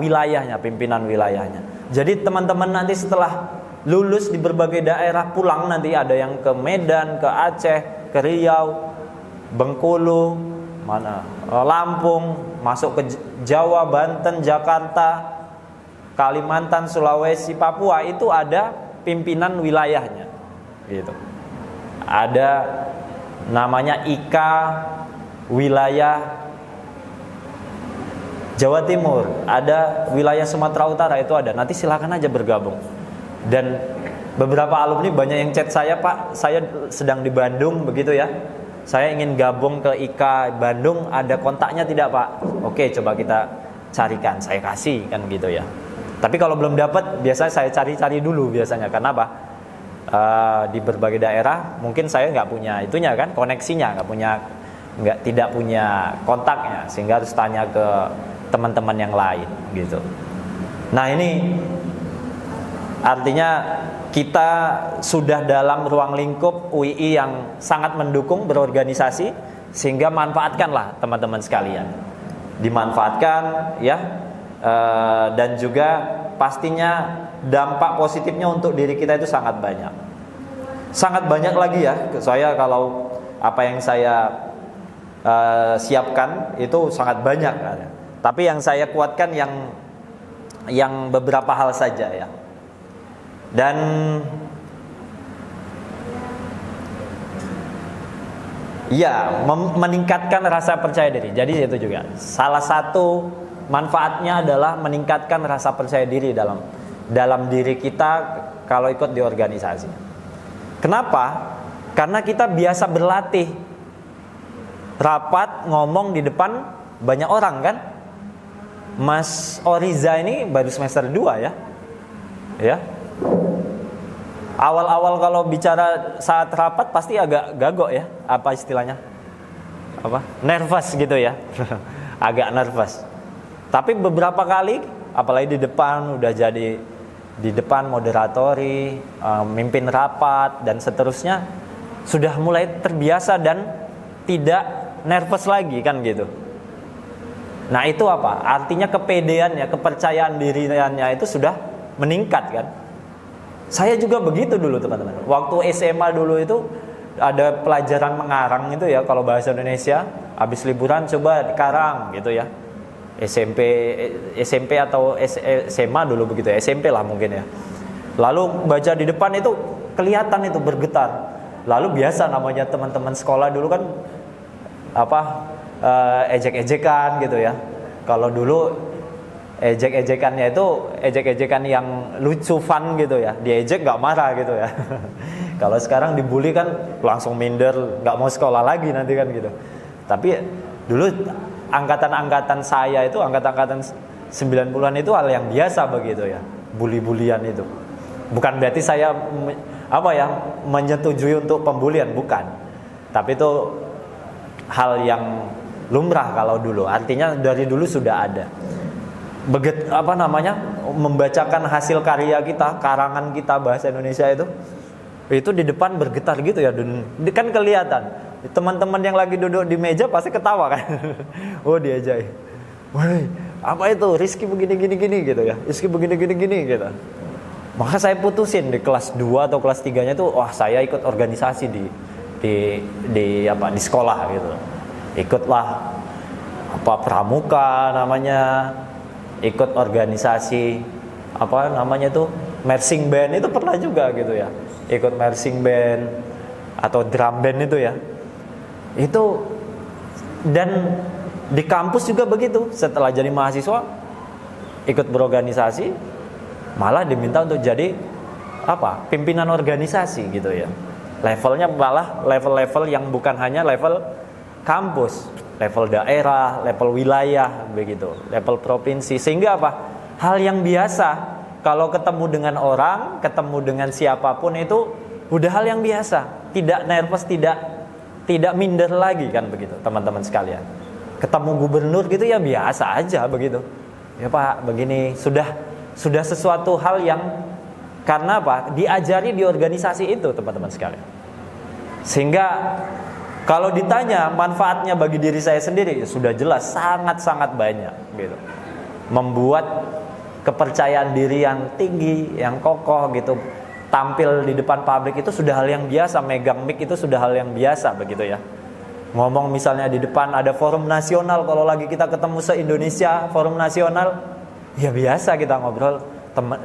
wilayahnya, pimpinan wilayahnya. Jadi teman-teman nanti setelah lulus di berbagai daerah, pulang nanti ada yang ke Medan, ke Aceh, ke Riau, Bengkulu, Lampung, masuk ke Jawa, Banten, Jakarta, Kalimantan, Sulawesi, Papua, itu ada pimpinan wilayahnya gitu. Ada namanya IKA wilayah Jawa Timur, ada wilayah Sumatera Utara, itu ada. Nanti silakan aja bergabung. Dan beberapa alumni banyak yang chat saya, Pak, saya sedang di Bandung begitu ya, saya ingin gabung ke IKA Bandung, ada kontaknya tidak Pak? Oke, coba kita carikan, saya kasih kan gitu ya. Tapi kalau belum dapat, biasanya saya cari-cari dulu biasanya. Karena apa? Di berbagai daerah mungkin saya nggak punya itunya kan, koneksinya, tidak punya kontaknya, sehingga harus tanya ke teman-teman yang lain gitu. Nah ini artinya kita sudah dalam ruang lingkup UII yang sangat mendukung berorganisasi, sehingga manfaatkanlah teman-teman sekalian, dimanfaatkan ya. Dan juga pastinya dampak positifnya untuk diri kita itu sangat banyak. Sangat banyak lagi ya. Saya kalau apa yang saya siapkan itu sangat banyak. Tapi yang saya kuatkan yang beberapa hal saja ya. Dan ya, meningkatkan rasa percaya diri. Jadi itu juga salah satu manfaatnya adalah meningkatkan rasa percaya diri dalam diri kita kalau ikut di organisasi. Kenapa? Karena kita biasa berlatih rapat ngomong di depan banyak orang kan. Mas Oriza ini baru semester 2 ya. Ya. Awal-awal kalau bicara saat rapat pasti agak gagok ya. Apa istilahnya? Apa? Nervous gitu ya. Agak nervous. Tapi beberapa kali apalagi di depan udah jadi di depan moderatori, mimpin rapat dan seterusnya sudah mulai terbiasa dan tidak nervous lagi kan gitu. Nah itu apa? Artinya kepedeannya, kepercayaan dirinya itu sudah meningkat kan. Saya juga begitu dulu teman-teman. Waktu SMA dulu itu ada pelajaran mengarang itu ya kalau bahasa Indonesia. Habis liburan coba karang gitu ya. SMP atau SMA dulu begitu ya. SMP lah mungkin ya. Lalu baca di depan itu kelihatan itu bergetar. Lalu biasa namanya teman-teman sekolah dulu kan ejek-ejekan gitu ya. Kalau dulu ejek-ejekannya itu ejek-ejekan yang lucu, fun gitu ya. Diejek gak marah gitu ya. Kalau sekarang dibully kan langsung minder, gak mau sekolah lagi nanti kan gitu. Tapi dulu angkatan-angkatan saya itu, angkatan-angkatan 90-an itu hal yang biasa begitu ya. Bully-bulian itu. Bukan berarti saya menyetujui untuk pembulian, bukan. Tapi itu hal yang lumrah kalau dulu. Artinya dari dulu sudah ada. Membacakan hasil karya kita, karangan kita bahasa Indonesia itu di depan bergetar gitu ya. Dan kan kelihatan. Teman-teman yang lagi duduk di meja pasti ketawa kan. Oh diajai. Woi, apa itu? Rizky begini gitu ya. Rizky begini gitu. Maka saya putusin di kelas 2 atau kelas 3-nya itu, wah saya ikut organisasi di sekolah gitu. Ikutlah pramuka namanya, ikut organisasi marching band itu pernah juga gitu ya. Ikut marching band atau drum band itu ya. Itu dan di kampus juga begitu. Setelah jadi mahasiswa ikut berorganisasi, malah diminta untuk jadi pimpinan organisasi gitu ya. Levelnya malah level-level yang bukan hanya level kampus, level daerah, level wilayah begitu, level provinsi. Sehingga hal yang biasa kalau ketemu dengan orang, ketemu dengan siapapun itu udah hal yang biasa, tidak nervous, tidak minder lagi kan begitu teman-teman sekalian. Ketemu gubernur gitu ya biasa aja begitu. Ya Pak, begini sudah sesuatu hal yang karena diajari di organisasi itu teman-teman sekalian. Sehingga kalau ditanya manfaatnya bagi diri saya sendiri sudah jelas sangat-sangat banyak gitu. Membuat kepercayaan diri yang tinggi, yang kokoh gitu. Tampil di depan publik itu sudah hal yang biasa, megang mic itu sudah hal yang biasa begitu ya. Ngomong misalnya di depan ada forum nasional, kalau lagi kita ketemu se-Indonesia forum nasional, ya biasa kita ngobrol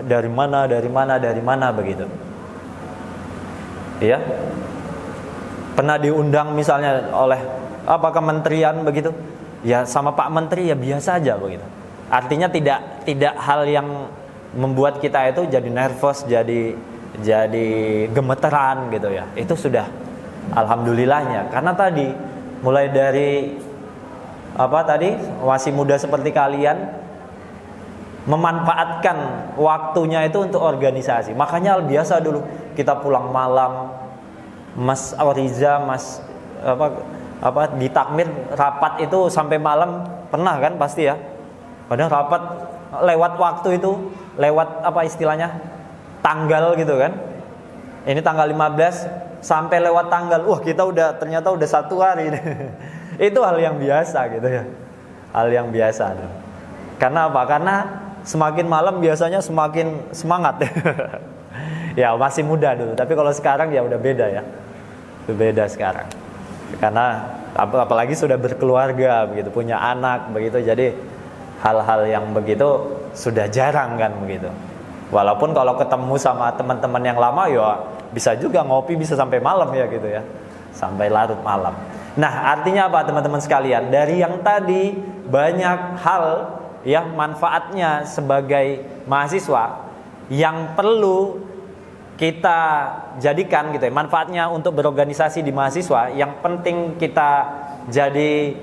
dari mana begitu. Iya. Pernah diundang misalnya oleh kementerian begitu. Ya sama Pak Menteri ya biasa aja begitu. Artinya tidak hal yang membuat kita itu jadi nervous, jadi gemeteran gitu ya. Itu sudah alhamdulillahnya. Karena tadi mulai dari masih muda seperti kalian memanfaatkan waktunya itu untuk organisasi. Makanya biasa dulu kita pulang malam, Mas Auriza, di takmir rapat itu sampai malam pernah kan pasti ya. Padahal rapat lewat waktu itu, lewat istilahnya tanggal gitu kan. Ini tanggal 15 sampai lewat tanggal, wah kita ternyata udah 1 hari. Itu hal yang biasa gitu ya. Hal yang biasa. Karena Karena semakin malam biasanya semakin semangat. Ya masih muda dulu, tapi kalau sekarang ya udah beda ya. Udah beda sekarang. Karena apalagi sudah berkeluarga begitu, punya anak begitu, jadi hal-hal yang begitu sudah jarang kan begitu. Walaupun kalau ketemu sama teman-teman yang lama ya bisa juga ngopi bisa sampai malam ya gitu ya. Sampai larut malam. Nah, artinya apa teman-teman sekalian? Dari yang tadi banyak hal ya manfaatnya sebagai mahasiswa yang perlu kita jadikan gitu ya, manfaatnya untuk berorganisasi di mahasiswa yang penting kita jadi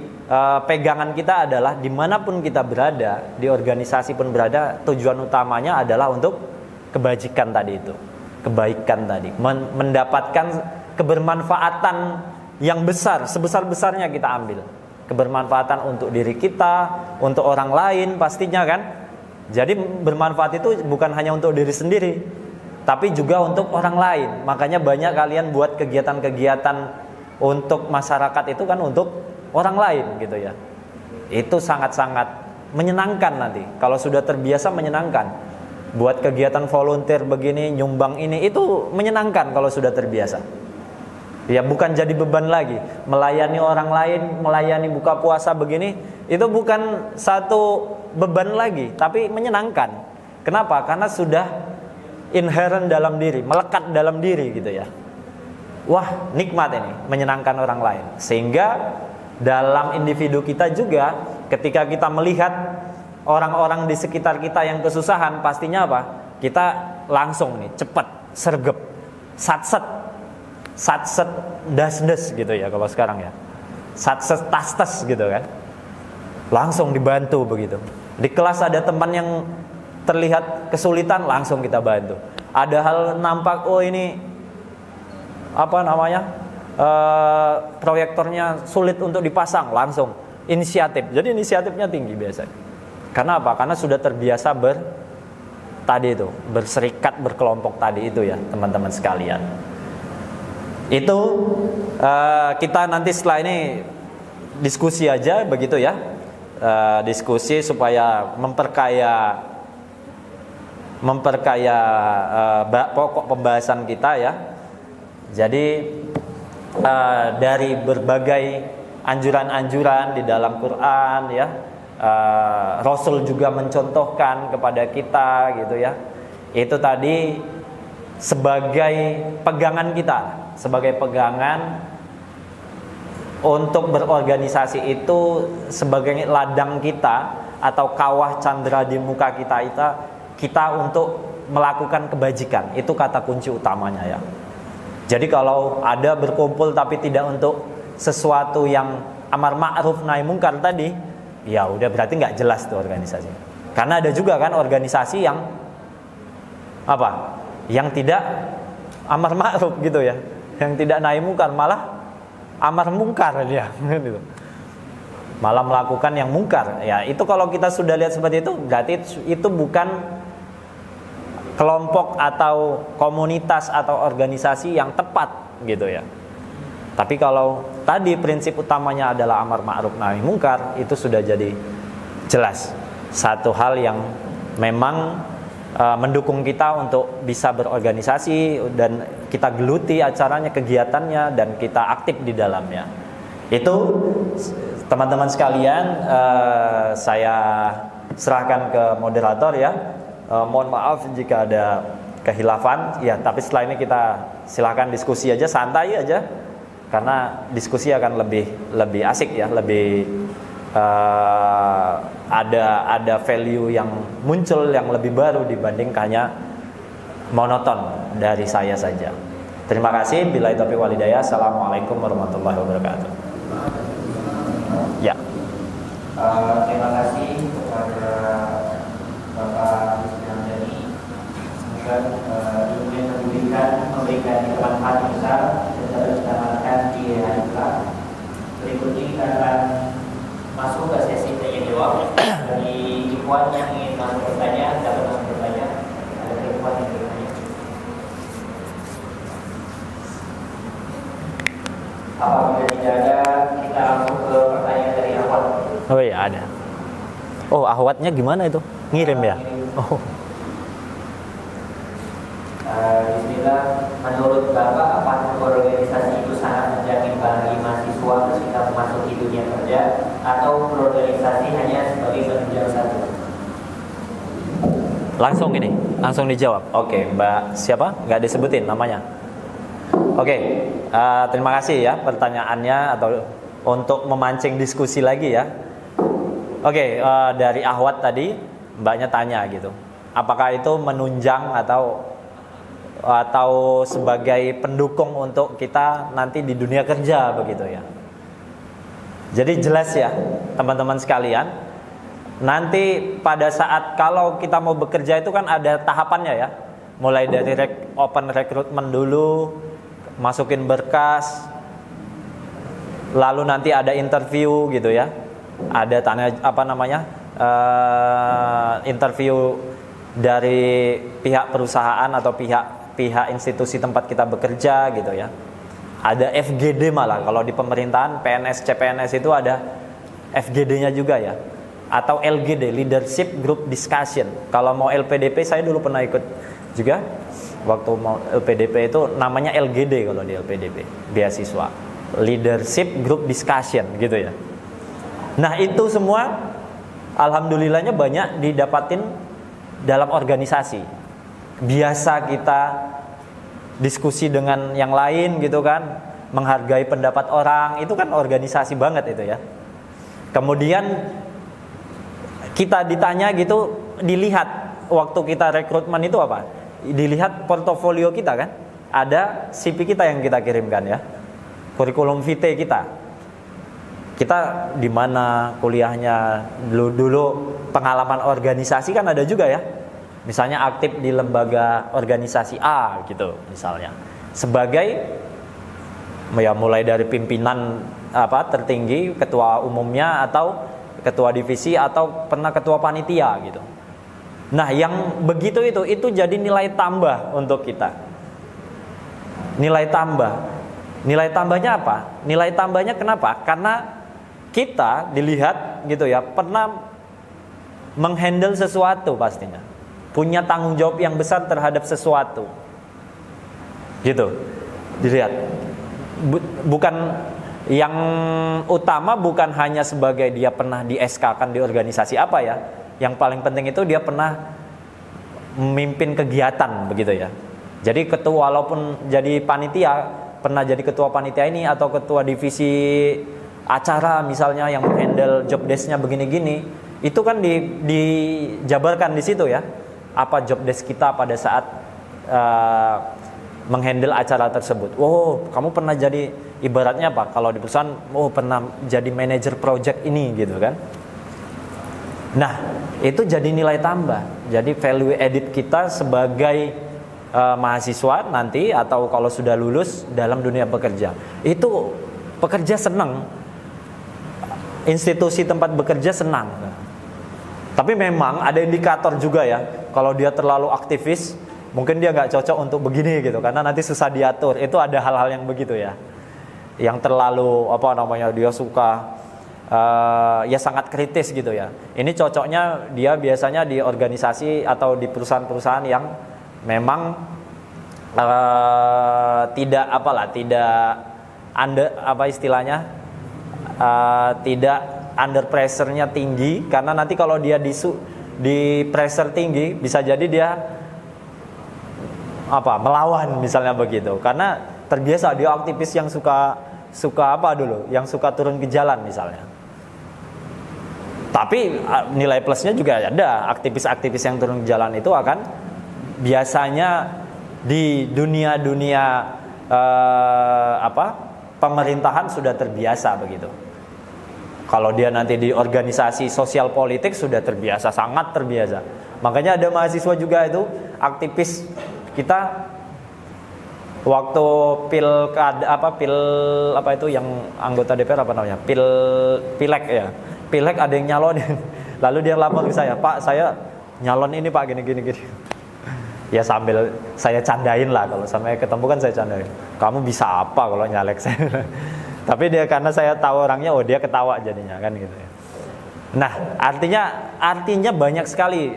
pegangan kita adalah dimanapun kita berada, di organisasi pun berada, tujuan utamanya adalah untuk kebajikan tadi itu, kebaikan tadi, mendapatkan kebermanfaatan yang besar, sebesar-besarnya kita ambil, kebermanfaatan untuk diri kita, untuk orang lain pastinya kan. Jadi bermanfaat itu bukan hanya untuk diri sendiri, tapi juga untuk orang lain. Makanya banyak kalian buat kegiatan-kegiatan untuk masyarakat itu kan untuk orang lain gitu ya. Itu sangat-sangat menyenangkan nanti. Kalau sudah terbiasa menyenangkan. Buat kegiatan volunteer begini, nyumbang ini, itu menyenangkan kalau sudah terbiasa. Ya bukan jadi beban lagi. Melayani orang lain, melayani buka puasa begini, itu bukan satu beban lagi, tapi menyenangkan. Kenapa? Karena sudah inherent dalam diri, melekat dalam diri gitu ya. Wah, nikmat ini, menyenangkan orang lain. Sehingga dalam individu kita juga ketika kita melihat orang-orang di sekitar kita yang kesusahan, pastinya apa? Kita langsung nih, cepat, sergep, satset, das-des gitu ya kalau sekarang ya. Satset, tas-tas gitu kan. Langsung dibantu begitu. Di kelas ada teman yang terlihat kesulitan, langsung kita bantu. Ada hal nampak, oh ini apa namanya, proyektornya sulit untuk dipasang, langsung inisiatif. Jadi inisiatifnya tinggi biasanya. Karena apa? Karena sudah terbiasa berserikat, berkelompok tadi itu ya teman-teman sekalian. Itu kita nanti setelah ini diskusi aja begitu ya, diskusi supaya memperkaya pokok pembahasan kita ya. Jadi dari berbagai anjuran-anjuran di dalam Quran ya, Rasul juga mencontohkan kepada kita gitu ya. Itu tadi sebagai pegangan kita, sebagai pegangan untuk berorganisasi itu, sebagai ladang kita atau kawah candera di muka kita untuk melakukan kebajikan. Itu kata kunci utamanya ya. Jadi kalau ada berkumpul tapi tidak untuk sesuatu yang amar ma'ruf nahi mungkar tadi, ya udah berarti nggak jelas tuh organisasi. Karena ada juga kan organisasi yang apa? Yang tidak amar ma'ruf gitu ya, yang tidak nahi mungkar, malah amar mungkar dia gitu. Malah melakukan yang mungkar. Ya, itu kalau kita sudah lihat seperti itu, berarti itu bukan kelompok atau komunitas atau organisasi yang tepat gitu ya. Tapi kalau tadi prinsip utamanya adalah amar ma'ruf nahi mungkar, itu sudah jadi jelas satu hal yang memang mendukung kita untuk bisa berorganisasi dan kita geluti acaranya, kegiatannya, dan kita aktif di dalamnya. Itu teman-teman sekalian, saya serahkan ke moderator ya. Mohon maaf jika ada kehilafan ya, tapi setelah ini kita silakan diskusi aja, santai aja, karena diskusi akan lebih asik ya, lebih ada value yang muncul yang lebih baru dibanding hanya monoton dari saya saja. Terima kasih. Billahi taufiq wal hidayah. Assalamualaikum warahmatullahi wabarakatuh. Ya. Terima kasih kepada Bapak Ismail. Semoga ilmu yang memberikan manfaat besar dan dapat ditamatkan di hari kelak. Berikutnya kita akan masuk ke sesi tanya jawab. Dari ikhwan yang ingin masuk bertanya, dapat masuk bertanya. Ada ikhwan yang bertanya. Apabila tidak ada, kita langsung ke pertanyaan dari Ahwat. Oh iya ada. Oh, ahwatnya gimana itu? Ngirim ya? Oh. Bismillah, menurut Bapak apakah organisasi itu sangat menjamin bagi mahasiswa ketika memasuki dunia kerja atau berorganisasi hanya sebagai penunjang saja? Langsung dijawab. Oke, Mbak siapa? Nggak disebutin namanya. Oke, terima kasih ya pertanyaannya atau untuk memancing diskusi lagi ya. Oke, dari Ahwat tadi Mbaknya tanya gitu, apakah itu menunjang atau sebagai pendukung untuk kita nanti di dunia kerja begitu ya. Jadi jelas ya teman-teman sekalian, nanti pada saat kalau kita mau bekerja itu kan ada tahapannya ya. Mulai dari open recruitment dulu, masukin berkas, lalu nanti ada interview gitu ya. Ada interview dari pihak perusahaan atau pihak institusi tempat kita bekerja gitu ya. Ada FGD malah kalau di pemerintahan PNS CPNS itu ada FGD-nya juga ya. Atau LGD, Leadership Group Discussion. Kalau mau LPDP saya dulu pernah ikut juga. Waktu mau LPDP itu namanya LGD kalau di LPDP, beasiswa. Leadership Group Discussion gitu ya. Nah, itu semua alhamdulillahnya banyak didapatin dalam organisasi. Biasa kita diskusi dengan yang lain gitu kan, menghargai pendapat orang, itu kan organisasi banget itu ya. Kemudian kita ditanya gitu, dilihat waktu kita rekrutmen itu apa? Dilihat portofolio kita kan, ada CV kita yang kita kirimkan ya, kurikulum vitae kita di mana kuliahnya, dulu pengalaman organisasi kan ada juga ya. Misalnya aktif di lembaga organisasi A gitu misalnya. Sebagai ya mulai dari pimpinan tertinggi, ketua umumnya atau ketua divisi atau pernah ketua panitia gitu. Nah, yang begitu itu jadi nilai tambah untuk kita. Nilai tambah. Nilai tambahnya apa? Nilai tambahnya kenapa? Karena kita dilihat gitu ya, pernah menghandle sesuatu pastinya. Punya tanggung jawab yang besar terhadap sesuatu. Gitu. Dilihat. Bukan yang utama bukan hanya sebagai dia pernah di SK-kan di organisasi apa ya. Yang paling penting itu dia pernah memimpin kegiatan begitu ya. Jadi ketua, walaupun jadi panitia, pernah jadi ketua panitia ini atau ketua divisi acara misalnya yang handle job desk-nya begini-gini, itu kan dijabarkan di situ ya. Apa job desk kita pada saat menghandle acara tersebut. Oh, kamu pernah jadi, ibaratnya apa? Kalau di perusahaan, oh pernah jadi manajer project ini gitu kan. Nah, itu jadi nilai tambah. Jadi value added kita sebagai mahasiswa nanti atau kalau sudah lulus dalam dunia bekerja. Itu pekerja senang. Institusi tempat bekerja senang. Tapi memang ada indikator juga ya. Kalau dia terlalu aktivis, mungkin dia nggak cocok untuk begini gitu, karena nanti susah diatur. Itu ada hal-hal yang begitu ya. Yang terlalu dia suka ya sangat kritis gitu ya. Ini cocoknya dia biasanya di organisasi atau di perusahaan-perusahaan yang memang tidak tidak under pressure-nya tinggi, karena nanti kalau dia di pressure tinggi bisa jadi dia melawan misalnya begitu, karena terbiasa dia aktivis yang suka yang suka turun ke jalan misalnya. Tapi nilai plusnya juga ada, aktivis-aktivis yang turun ke jalan itu akan biasanya di dunia pemerintahan sudah terbiasa begitu. Kalau dia nanti di organisasi sosial politik sudah terbiasa, sangat terbiasa. Makanya ada mahasiswa juga itu aktivis kita waktu yang anggota DPR pilek ya. Pilek ada yang nyalonin. Lalu dia lapor ke saya, "Pak, saya nyalon ini Pak gini." Ya sambil saya candain lah, kalau sampai ketemu kan saya candain. "Kamu bisa apa kalau nyalek saya?" Tapi dia karena saya tahu orangnya, dia ketawa jadinya kan gitu ya. Nah, artinya banyak sekali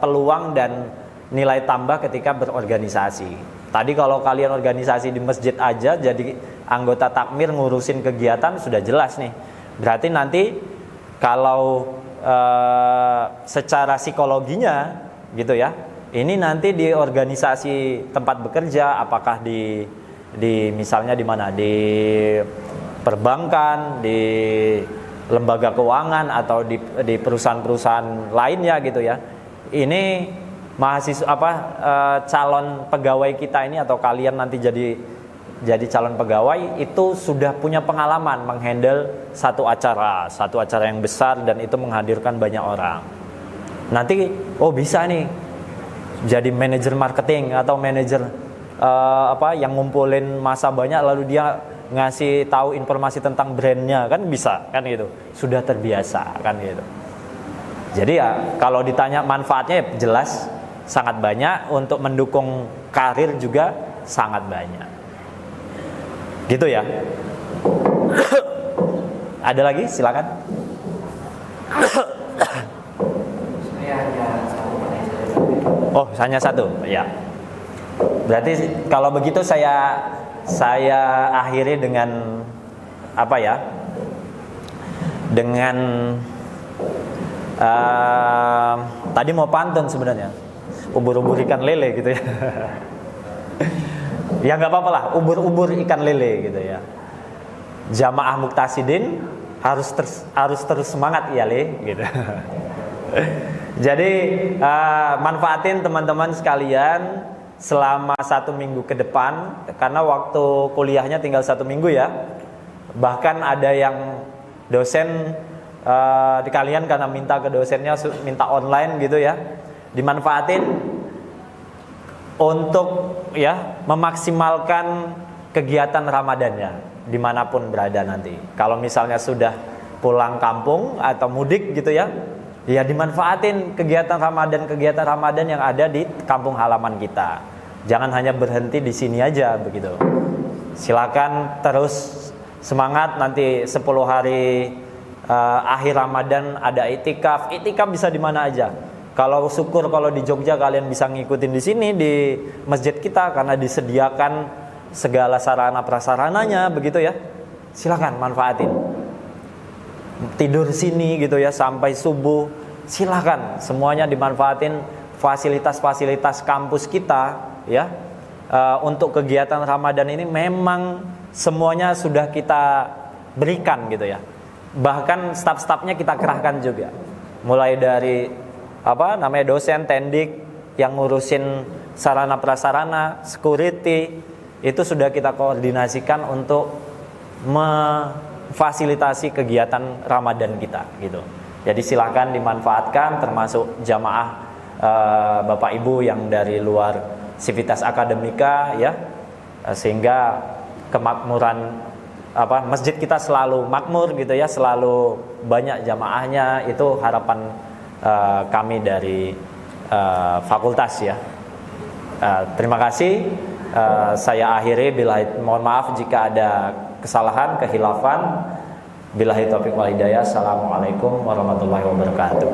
peluang dan nilai tambah ketika berorganisasi. Tadi kalau kalian organisasi di masjid aja jadi anggota takmir ngurusin kegiatan sudah jelas nih. Berarti nanti kalau secara psikologinya gitu ya, ini nanti di organisasi tempat bekerja, apakah di misalnya di mana, di perbankan, di lembaga keuangan atau di perusahaan-perusahaan lainnya gitu ya. Ini mahasiswa calon pegawai kita ini atau kalian nanti jadi calon pegawai itu sudah punya pengalaman menghandle satu acara yang besar dan itu menghadirkan banyak orang. Nanti bisa nih jadi manajer marketing atau manajer yang ngumpulin massa banyak lalu dia ngasih tahu informasi tentang brandnya, kan bisa kan gitu. Sudah terbiasa kan gitu. Jadi ya kalau ditanya manfaatnya ya jelas sangat banyak, untuk mendukung karir juga sangat banyak. Gitu ya. Ada lagi? Silakan. Oh, hanya satu. Ya. Berarti kalau begitu saya akhiri dengan apa ya? Dengan tadi mau pantun sebenarnya. Ubur-ubur ikan lele gitu ya. Ya nggak apa-apa lah, ubur-ubur ikan lele gitu ya. Jamaah Muqtasidin harus terus semangat ya le gitu. Jadi manfaatin teman-teman sekalian selama 1 minggu ke depan, karena waktu kuliahnya tinggal 1 minggu ya. Bahkan ada yang dosen di kalian karena minta ke dosennya minta online gitu ya. Dimanfaatin untuk ya memaksimalkan kegiatan Ramadannya dimanapun berada nanti. Kalau misalnya sudah pulang kampung atau mudik gitu ya, ya dimanfaatin kegiatan Ramadan yang ada di kampung halaman kita. Jangan hanya berhenti di sini aja begitu. Silakan terus semangat, nanti 10 hari akhir Ramadan ada itikaf. Itikaf bisa di mana aja. Kalau syukur kalau di Jogja kalian bisa ngikutin di sini di masjid kita karena disediakan segala sarana prasarananya begitu ya. Silakan manfaatin. Tidur sini gitu ya sampai subuh. Silakan semuanya dimanfaatin, fasilitas-fasilitas kampus kita ya. Untuk kegiatan Ramadan ini memang semuanya sudah kita berikan gitu ya. Bahkan staf-stafnya kita kerahkan juga. Mulai dari dosen, tendik yang ngurusin sarana prasarana, security, itu sudah kita koordinasikan untuk memfasilitasi kegiatan Ramadan kita gitu. Jadi silakan dimanfaatkan, termasuk jamaah Bapak Ibu yang dari luar Civitas Akademika ya, sehingga kemakmuran masjid kita selalu makmur gitu ya, selalu banyak jamaahnya. Itu harapan kami dari fakultas ya. Terima kasih. Saya akhiri, mohon maaf jika ada kesalahan, kehilafan. Billahi taufiq wal hidayah. Assalamualaikum warahmatullahi wabarakatuh.